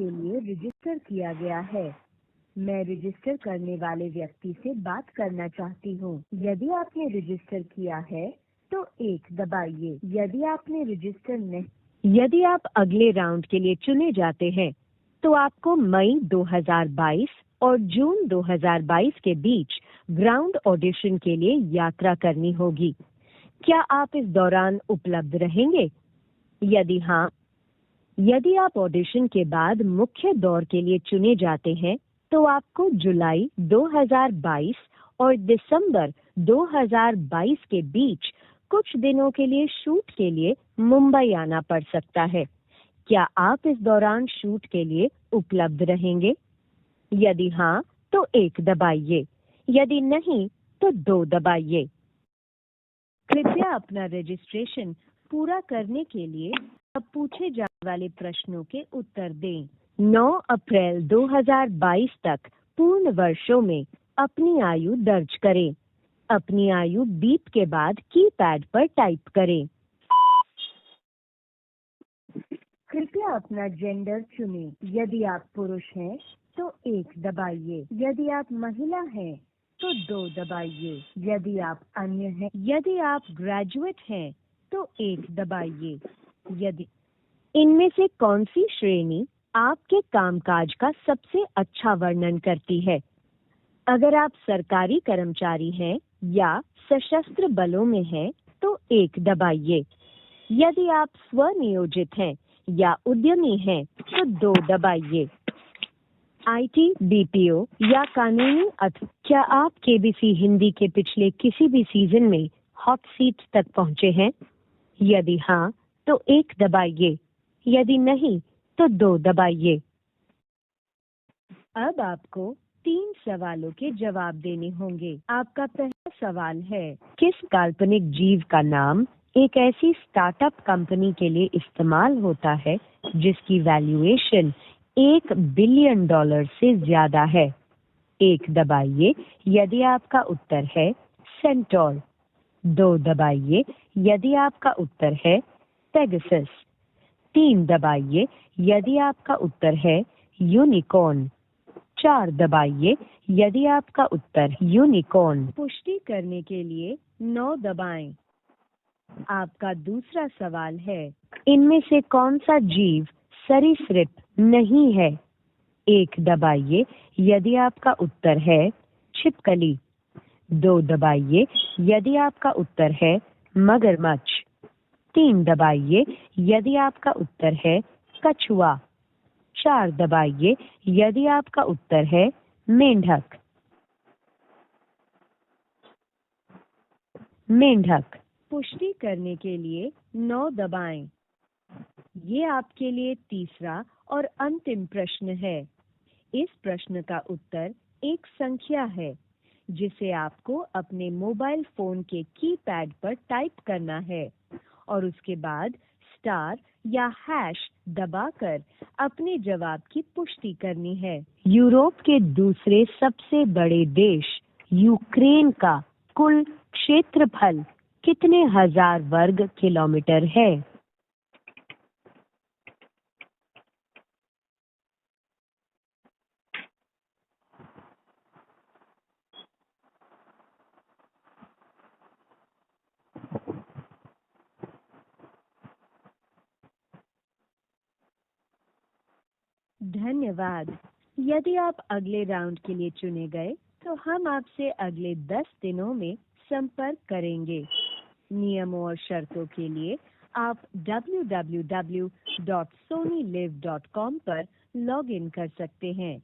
के लिए रजिस्टर किया गया है। मैं रजिस्टर करने वाले व्यक्ति से बात करना चाहती हूँ। यदि आपने रजिस्टर किया है तो 1 दबाइए। यदि आपने रजिस्टर नहीं, यदि आप अगले राउंड के लिए चुने जाते हैं तो आपको मई 2022 और जून 2022 के बीच ग्राउंड ऑडिशन के लिए यात्रा करनी होगी। क्या आप इस दौरान उपलब्ध रहेंगे? यदि हाँ, यदि आप ऑडिशन के बाद मुख्य दौर के लिए चुने जाते हैं तो आपको जुलाई 2022 और दिसंबर 2022 के बीच कुछ दिनों के लिए शूट के लिए मुंबई आना पड़ सकता है। क्या आप इस दौरान शूट के लिए उपलब्ध रहेंगे? यदि हाँ तो 1 दबाइए, यदि नहीं तो 2 दबाइए। कृपया अपना रजिस्ट्रेशन पूरा करने के लिए अब पूछे जाने वाले प्रश्नों के उत्तर दें। 9 अप्रैल 2022 तक पूर्ण वर्षों में अपनी आयु दर्ज करें। अपनी आयु बीप के बाद कीपैड पर टाइप करें। कृपया अपना जेंडर चुनें। यदि आप पुरुष हैं तो 1 दबाइए। यदि आप महिला हैं तो 2 दबाइए। यदि आप अन्य हैं, यदि आप ग्रेजुएट हैं तो 1 दबाइए। यदि इनमें से कौन सी श्रेणी आपके कामकाज का सबसे अच्छा वर्णन करती है? अगर आप सरकारी कर्मचारी हैं या सशस्त्र बलों में हैं तो 1 दबाइए। यदि आप स्वनियोजित हैं या उद्यमी हैं तो 2 दबाइए। आईटी, बीपीओ या कानूनी क्या आप केबीसी हिंदी के पिछले किसी भी सीजन में हॉट सीट तक पहुंचे हैं? यदि हाँ तो 1 दबाइए, यदि नहीं तो 2 दबाइए। अब आपको 3 सवालों के जवाब देने होंगे। आपका पहला सवाल है, किस काल्पनिक जीव का नाम एक ऐसी स्टार्टअप कंपनी के लिए इस्तेमाल होता है जिसकी वैल्यूएशन $1 बिलियन से ज्यादा है? 1 दबाइए यदि आपका उत्तर है सेंटोर। 2 दबाइए यदि आपका उत्तर है पेगासस। 3 दबाइए यदि आपका उत्तर है यूनिकॉर्न। 4 दबाइए यदि आपका उत्तर यूनिकॉर्न। पुष्टि करने के लिए 9 दबाएं। आपका दूसरा सवाल है, इनमें से कौन सा जीव सरीसृप नहीं है? 1 दबाइए यदि आपका उत्तर है छिपकली। 2 दबाइए यदि आपका उत्तर है मगरमच्छ। 3 दबाइए यदि आपका उत्तर है कछुआ। 4 दबाइए यदि आपका उत्तर है मेंढक। मेंढक। पुष्टि करने के लिए 9 दबाएं। ये आपके लिए तीसरा और अंतिम प्रश्न है। इस प्रश्न का उत्तर एक संख्या है जिसे आपको अपने मोबाइल फोन के कीपैड पर टाइप करना है और उसके बाद स्टार या हैश दबाकर अपने जवाब की पुष्टि करनी है। यूरोप के दूसरे सबसे बड़े देश यूक्रेन का कुल क्षेत्रफल कितने हजार वर्ग किलोमीटर है? धन्यवाद। यदि आप अगले राउंड के लिए चुने गए तो हम आपसे अगले 10 दिनों में संपर्क करेंगे। नियमों और शर्तों के लिए आप www.sonylive.com पर लॉग इन कर सकते हैं।